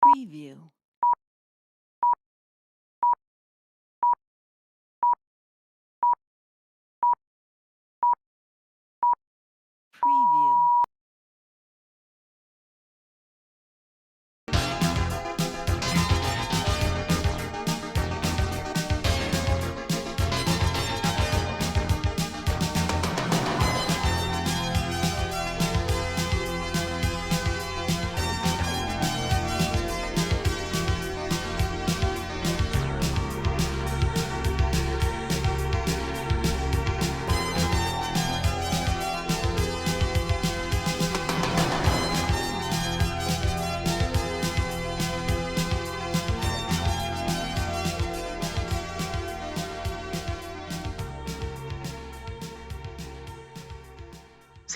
Preview. Preview.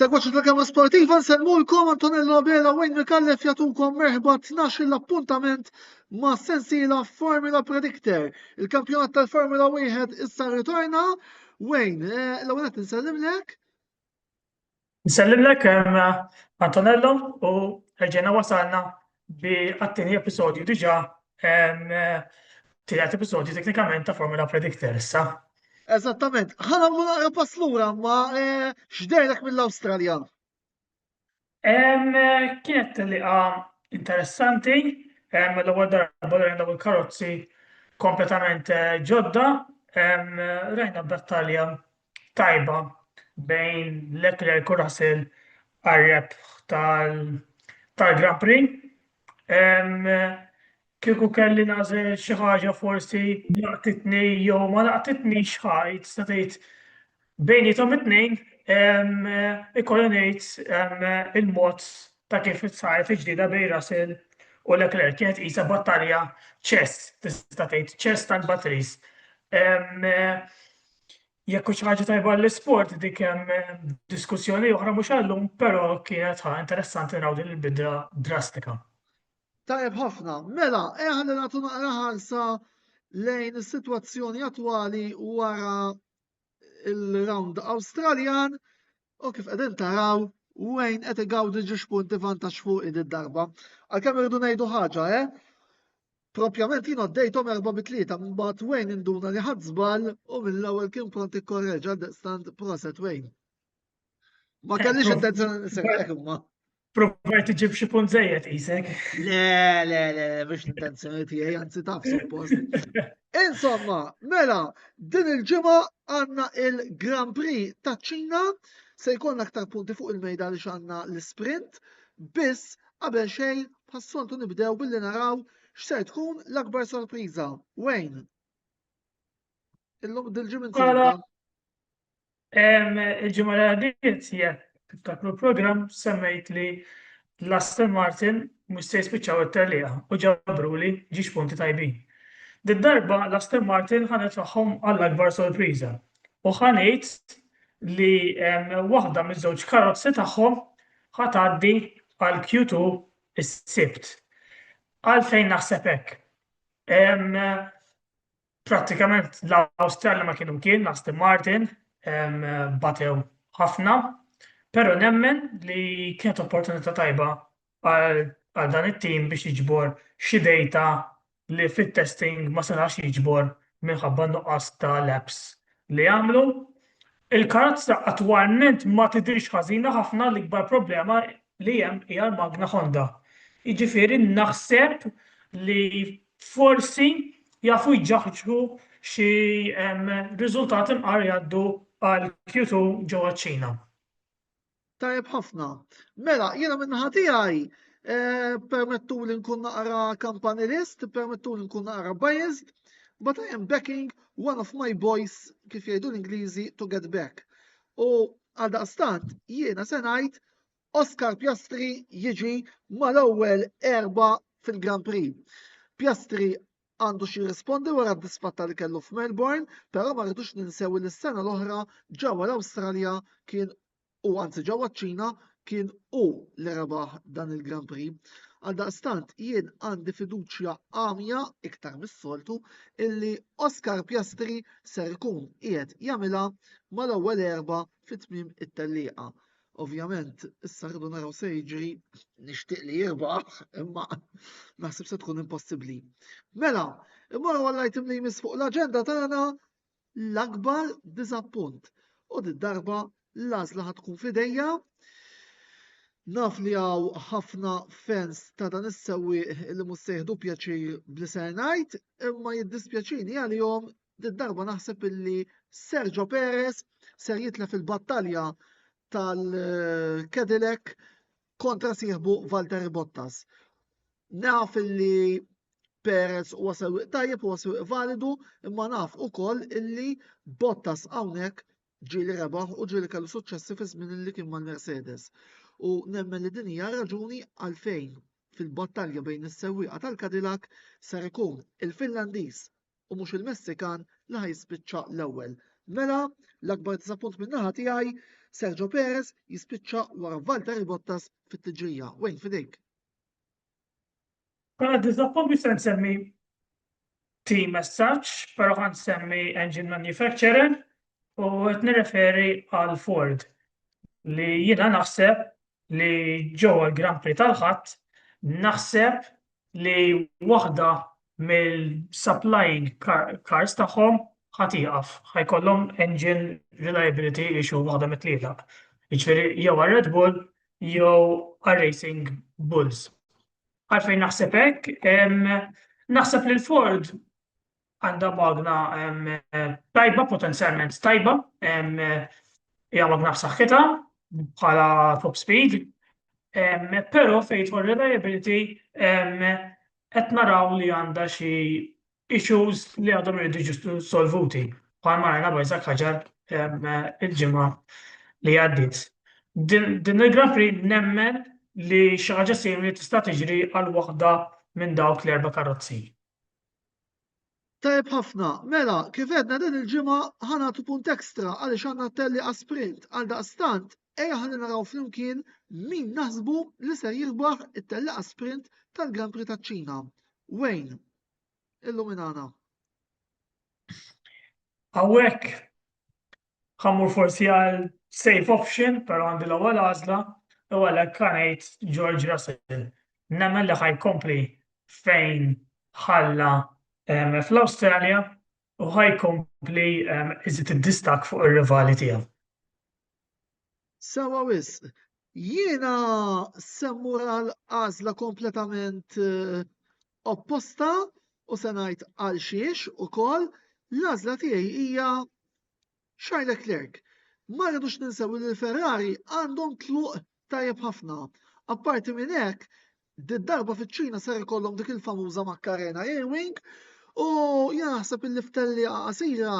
Segwaċ il-programma sportiva nsemmulkom Antonello Bela Wayne Mikallef jagħtukom merħba 12 l-appuntament ma' sensiela Formula Predictor. Il-kampjonat tal-Formula 1 issa ritorna. Wayne, l-ewwel qed insellimlek. Nsellimlek Antonello u ġejna wasalna bi għat-tieni episodju diġà tielet episodju teknikament ta' Formula Predictor issa. Eżattament. Ħanamlu naqra pass lura ma' x'dejlek mill-Awstralja. Kienet liqa interessanti, l-ewwel darba rajna l-karozzi kompletament ġodda, rajna battalja tajba bejn Leclerc u Russell għar-rebħ tal-Grand Prix. Kieku kelli nażel xi ħaġa forsi laqtitni jew ma laqtitniex ħajt sta tgħid bejniethom it-tnejn ikolli ngħid il-mod ta' kif saret il-ġdida bejn Russell u Leclerc kienet qisha battalja ċess tista' tgħid ċess tal-batteries. Jekk xi ħaġa tajba l-isport dik hemm diskussjoni oħra mhux għallum, però kienet interessanti naraw din il-bidla drastika. Tajjeb ħafna. Mela, ħalli nagħtu naqra ħarsa lejn is-sitwazzjoni attwali wara il-round Awstraljan u kif qegħdin taraw Wayne qed igawdi ġiex punti vantaġġ fuq id-darba. Għalkemm irridu ngħidu ħaġa, propjament jien għoddejthom 4-3 mbagħad Wayne induna li ħadd żball u mill-ewwel kien pront ikkorreġa għaldaqstant proset Wayne. Ma kellix intenzjoni nisirqek imma. Provajt iġib xi punt żejjed qisek. Le, mhux l-intenzjoni tiegħi, anzi taf suppost. Insomma, mela, din il-ġimgħa għandna il-Grand Prix ta' Ċina se jkollna aktar punti fuq il-mejda li għandna l-sprint, biss qabel xejn bħas-soltu nibdew billi naraw x'se tkun l-akbar sorpriża. Wayne. Illum dil-ġimgħa Il-ġimgħa li għaddiet jekk tiftakru l-programm semmejt li l-Aston Martin mhux se jispiċċaw it-tellieqa u ġabruli ġiex punti tajbin. Darba l-Aston Martin ħanet magħhom għall-akbar sorpriża u ħanejt li waħda miż-żewġ karozzi tagħhom ħadd tgħaddi għal Q2 is-sibt. Għalfejn naħseb hekk. Prattikament l-Awstralja ma kienu l-Aston Martin batew ħafna, però nemmen li kienet opportunità tajba għal dan it-tim biex jiġbor xi dejta li fit-testing ma setax jiġbor minħabba nuqqas ta' laps li għamlu. Il-karozza attwalment ma tidhirx ħażina ħafna l-ikbar problema li hemm hija l-Magna Honda. Jiġifieri naħseb li forsi jafu jġaħġu xi riżultati mqar jgħaddu għal Q2 ġewwa ċ-Ċina. Tajjeb ħafna. Mela, jiena min-naħa tiegħi permettu li nkun naqra campanilist, permettu li nkun naqra biased, but I am backing one of my boys, kif jgħidu l-Ingliżi, to get back. U għaldaqstant jiena se ngħid Oscar Piastri jiġi mal-ewwel erba' fil-Grand Prix. Piastri għandu xi jirrispondi wara d-disfatta li kellu f'Melbourne, però ma rridux ninsew li s-sena l-oħra ġewwa l-Awstralja kien u anzi ġewwa ċ-Ċina kien hu li rebaħ dan il-Grand Prix. Għaldaqstant jien għandi fiduċja għamja iktar mis-soltu illi Oscar Piastri ser ikun qiegħed jagħmilha mal-ewwel erba' fit-tmiem it-tellieqa. Ovvjament, issa rridu naraw se jiġri nixtieq li jirbaħ, imma naħseb se tkun impossibbli. Mela, immorru għall-item li jmiss fuq l-aġenda tagħna l-akbar diżappunt. U darba l-għażla ħad tkun f'idejja. Naf li għaw ħafna fans ta' dan is-sewwieq li mhux se jieħdu pjaċir bli ser ngħid, imma jiddispjaċini għalihom darba naħseb illi Sergio Perez ser jitlef il-battalja tal-Cadillac kontra sieħbu Valtteri Bottas. Naf illi Perez huwa sewwieq tajjeb, huwa sewwieq validu, imma naf ukoll illi Bottas hawnhekk ġieli rebaħ u ġieli kellu suċċessi fi żmien li kien mal-Mercedes. U nemmen li din hija raġuni għalfejn fil-battalja bejn is-sewwieqa tal-Cadillac ser ikun il-Finlandiż u mhux il-Messikan li ħajspiċċa l-ewwel. Mela, l-akbar disappunt min-naħa tiegħi Sergio Perez jispiċċa wara Valtteri Bottas fit-tiġrija. Wejn fidejk? Bħala disappunt biex se nsemmi team as such, però ħan semmi engine manufacturer u qed nirreferi għal Ford li jiena naħseb li ġewwa l-Grand Prix tal-ħadd naħseb li waħda mill-supplying cars tagħhom ħadd jieqaf, ħajkollhom engine reliability issue waħda mit-tlieta. Jiġifieri jew għar-Red Bull jew għar-Racing Bulls. Għalfejn naħseb hekk, naħseb li l-Ford għandha magna tajba, potenzjalment tajba, hija magna b'saħħitha bħala top speed, però fejn for reliability qed naraw li għandha xi issues li għadhom iridu jiġu solvuti. Bħalma rajna b'Isaac Ħaġar il-ġimgħa li għaddiet. Din il-Grand Prix nemmen li xi ħaġa simili tista' tiġri għal waħda minn dawk l-erba' karozzi. Tajb ħafna, mela, kif għedna din il-ġimgħa ħanatu punt ekstra għaliex għandna telli sprint għal daqstant ejja ħalli naraw flimkien min naħsbu li ser jirbaħ it-telli sprint tal-Grand Prix taċ-Ċina. Wayne, illuminana. Hawnhekk ħammur forsi għal safe option, però għandi l-ewwel għażla u għalhekk ngħid George Russell. Nemmen li ħajkompli fejn ħalla fl-Awstralja u ħajkompli iżid id-distak fuq ir-rivali tiegħu. Sewa wisq, jiena semmur għal għażla kompletament opposta u se ngħid għal xiex ukoll l-għażla tiegħi hija Charles Leclerc. Ma rridux ninsew li l-Ferrari għandhom tluq tajjeb ħafna. Apparti minn hekk, darba fiċ-Ċina ser ikollhom dik il-famuża Macarena Airwing u jiena naħseb illi f'telli qasira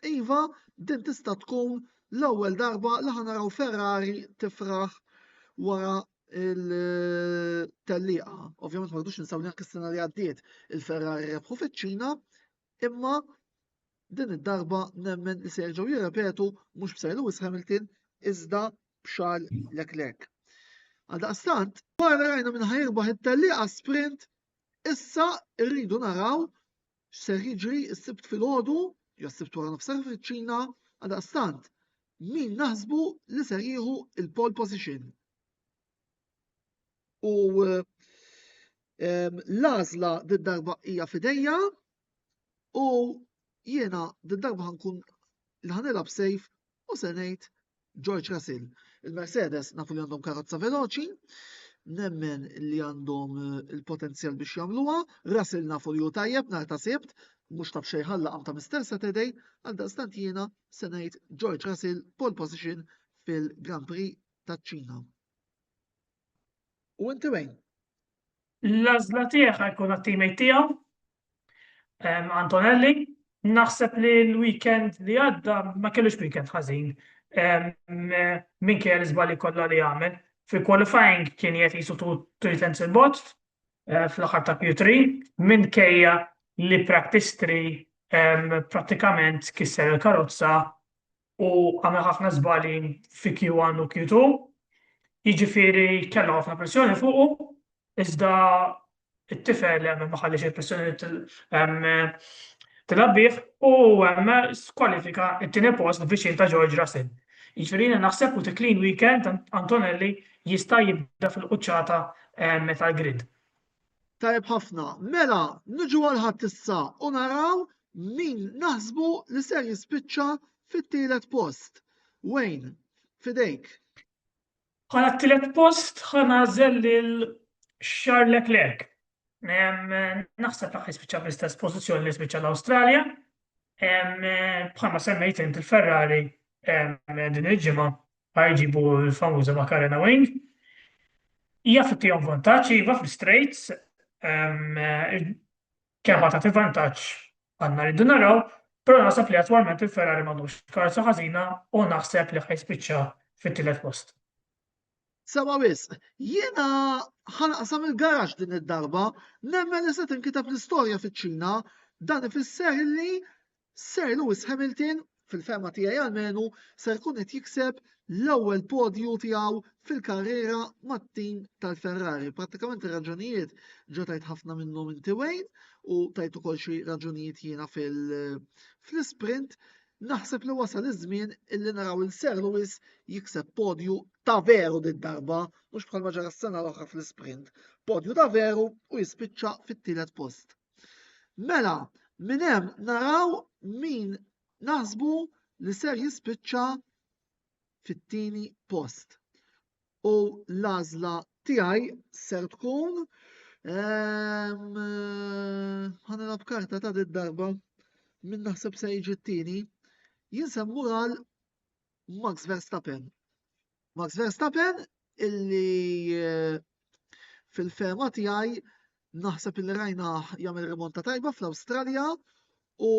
iva din tista' tkun l-ewwel darba li ħanaraw Ferrari tifraħ wara il-tellieqa. Ovvjament ma rridux ninsew neanke is-sena li għaddiet il-Ferrari rebħu fiċ-Ċina, imma din id-darba nemmen li se jerġgħu jirrepetu mhux b'Sir Lewis Hamilton iżda b'Charles Leclerc. Għaldaqstant, wara rajna minn ħajrbaħ it-tellieqa sprint, issa rridu naraw x'ser jiġri s-sibt filgħodu, jew s-sibt wara nofshar fiċ-Ċina, għaldaqstant min naħsbu li ser jieħu il-pole position. U l-għażla d-darba hija f'idejja u jiena d-darba ħankun l-ħanilab safe u se ngħid George Russell. Il-Mercedes nafu li għandhom karozza veloċi, nemmen li għandhom il-potenzjal biex jagħmluha, Russell nafu li hu tajjeb nhar ta' sibt, mhux taf xejn ħallaq ta' Mr. Saturday, għaldaqstant jiena se ngħid George Russell pole position fil-Grand Prix taċ-Ċina. U inti wejn? L-għażla tiegħek ħajkun għat-teammate tiegħu, Antonelli. Naħseb li l-weekend li għadda ma kellux weekend ħażin. Minkejja l-iżbalji kollha li għamel. Fil-qualifying kien qed jisu two tenths il-bot fl-aħħar ta' Q3 minkejja li practice 3 prattikament kisser il-karozza u għamel ħafna żbalji fi Q1 u Q2. Jiġifieri kellha ħafna pressjoni fuqu, iżda it-tifel ma ħallix il-pressjoni tilabbih u skwalifika it-tieni post viċin ta' George Russell. Jiġifieri naħseb with a clean weekend Antonelli jista' jibda fil-quċċata tal-grid. Tajb ħafna. Mela, niġu għal-ħadd issa u naraw min naħsbu li ser jispiċċa fit-tielet post. Wayne, fidejk. Bħala t-tielet post ħanażel lil Charles Leclerc. Naħseb li ħajspiċċa fl-istess pożizzjoni li spiċċa l-Awstralja. Bħalma semmejt int il-Ferrari din il-ġimgħa ħajġibu l-famuża Macarena Wing. Hija fittihom vantaġġ iva fl-straights kemm ħadd vantaġġ għandna rridu naraw, però naħseb li attwalment il-Ferrari m'għandux karza ħażina u naħseb li ħajspiċċa fit-tielet post. Sema wisq, jiena ħanaqsam il-garaġġ din id-darba, nemmen li se tinkitab l-istorja fiċ-Ċina, dan ifisser li Sir Lewis Hamilton fil-ferma tiegħi almenu ser jkun qed jikseb l-ewwel podju tiegħu fil-karriera mat-tim tal-Ferrari. Prattikament ir-raġunijiet ġew tajt ħafna minnhom inti Wayne u tajt ukoll xi raġunijiet jiena fl-isprint. Naħseb li wasal iż-żmien illi naraw il-Sir Lewis jikseb podju ta' veru din-darba, mhux bħalma ġara s-sena l-oħra fl-isprint. Podju ta' veru u jispiċċa fit-tielet post. Mela, minn hemm naraw min naħsbu li ser jispiċċa fit-tieni post. U l-għażla tiegħi ser tkun ħanilab karta ta' din-darba min naħseb se jiġi t-tieni. Jien semmur għal Max Verstappen. Max Verstappen illi fil-ferma tiegħi naħseb illi rajna jagħmel rimonta tajba fl-Awstralja u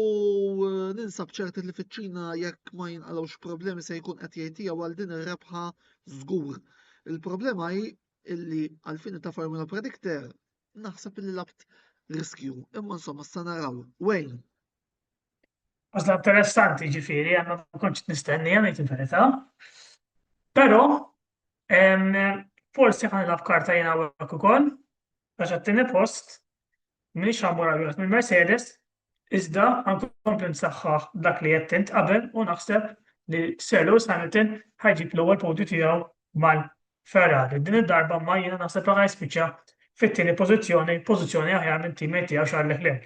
ninsab ċerti li fiċ-Ċina jekk ma jinqalgħux problemi se jkun qed jgħidija għal din ir-rebħa żgur. Il-problema hi illi għalfin ta' Formula Predictor naħseb illi labt riskju. Imma insomma sta naraw. Wayne. Għażla interessanti ġifieri, għandna ma kontx nistenni ngħid il-verità. Però forsi ħanilab karta jiena hawnhekk ukoll għax għat-tieni post m'iniex ħammur għal minn Mercedes, iżda ħankompli nsaħħaħ dak li qed int qabel u naħseb li Sir Lewis Hamilton ħajġib l-ewwel podju tiegħu mal-Ferrari. Din id-darba ma jiena naħseb li ħajspiċċa fit-tieni pożizzjoni aħjar minn teammate tiegħu Charles Leclerc.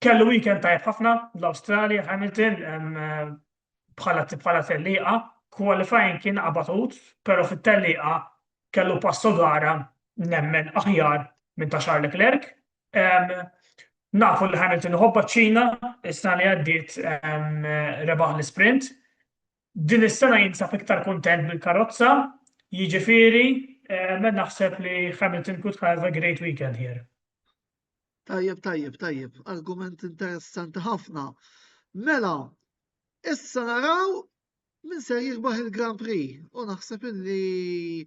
Kellu weekend tajb ħafna l-Awstralja Hamilton bħala tellieqa, qualifying kien qabatut, però fit-tellieqa kellu passo gara nemmen aħjar minn ta' Charles Leclerc. Nafu li Hamilton ħobba ċ-Ċina, is-sena li għaddiet rebaħ l-sprint. Din is-sena jinsab iktar kuntent bil-karozza, jiġifieri naħseb li Hamilton could have a great weekend here. Tajjeb. Argument interessanti ħafna. Mela, issa naraw min se jirbaħ il-Grand Prix u naħseb illi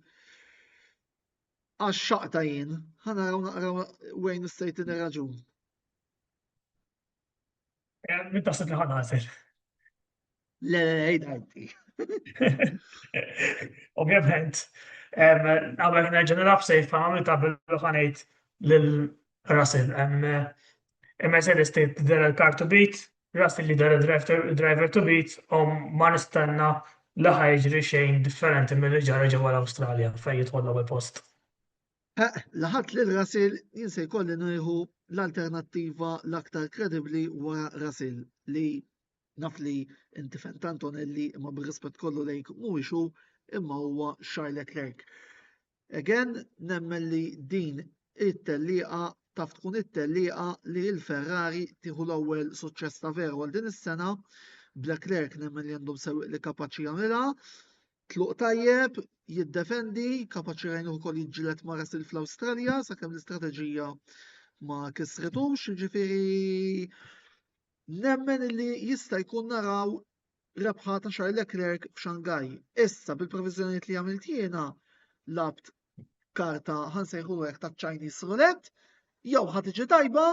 għax-xaqta jien. Ħanaraw naqraw Wayne State raġun. Min taħseb li ħanażel. Le, ejdi. Ovvjament, għabel nerġa' nilab sejf għamil ta' bil-ħanejt lil-Russell. Mercedes tidher il-car to beat, Russell li dera driver to beat, u ma nistenna li ħajġri xejn differenti mill-li ġara ġewwa l-Awstralja fejn jidħol l-ewwel post. Laħat lil Russell jien se jkolli nieħu l-alternattiva l-aktar kredibbli wara Russell li naf li inti fent Antonelli imma bir-rispett kollu lejk mhuwiex hu imma huwa Charles Leclerc. Again, nemmen li din it-tellieqa taf tkun it-tellieqa li l-Ferrari tieħu l-ewwel suċċess ta' veru għal din is-sena. Leclerc nemmen li għandhom sewwieq li kapaċi jagħmilha. Tluq tajjeb, jiddefendi, kapaċi rajnu wkoll jiġġieled ma' Russell fl-Awstralja sakemm l-istrateġija ma kisretux, jiġifieri nemmen li jista' jkun naraw rebħa ta' Charles Leclerc f'Xangaj. Issa bil-proviżjonijiet li għamilt jiena labt karta ħansejħu hekk ta' Chinese roulette, jew ħadd tiġi tajba,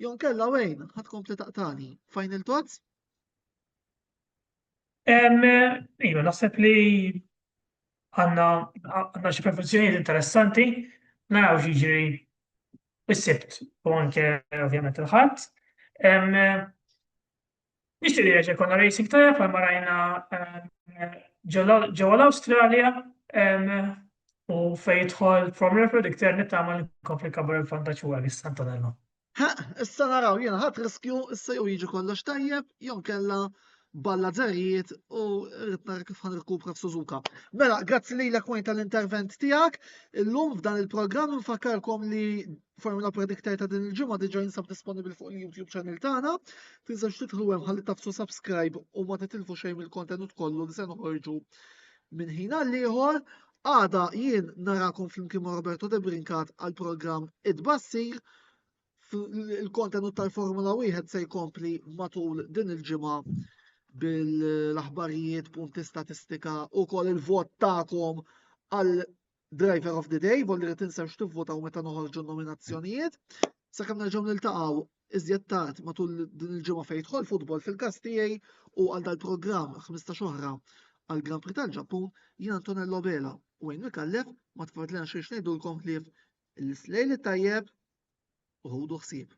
jew nkella Wayne ħadd kompli taqtani. Final thoughts? Iva, naħseb li għandna xi professjonijiet interessanti, naraw x'jiġri is-sibt u anke ovvjament il-ħadd. Nixtieq li konna racing tajjeb bħalma rajna ġewwa l-Awstralja u fejn jidħol Formula Predictor nittama li nkompli kabbar il-vantaġġ huwa għal Antonello. Ha, issa naraw jiena ħadd riskju issa jew jiġi kollox tajjeb jew kella balla żerrijiet u rrid nara kif ħanirkupra f'Suzuka. Mela, grazzi lilek Wayne tal-intervent tiegħek. Illum f'dan il-programm nfakkarkom li Formula Predictor ta' din il-ġimgħa diġà jinsab disponibbli fuq il-YouTube channel tagħna. Tinżewx tidħlu hemm ħalli tafsu subscribe u ma titilfu xejn mill-kontenut kollu li se noħorġu minn ħin għal ieħor. Għada jien narakom flimkien ma' Roberto De Brincat għall-programm Id-Bassir. Il-kontenut tal-Formula 1 se jkompli matul din il-ġimgħa bil-aħbarijiet, punti statistika u kol il-vot tagħkom għal Driver of the Day, volli li tinsewx tivvotaw meta noħorġu nominazzjonijiet. Sakemm nerġgħu niltaqgħu iżjed tard matul din il-ġimgħa fejn jidħol futbol fil-każ tiegħi u għal dal-programm 15 oħra għal Grand Prix tal-Ġappun, jien Antonello Bela u Wayne Mikallef ma tfadlina xejn ngħidulkom ħlief il-slejl tajjeb u ħudu ħsieb.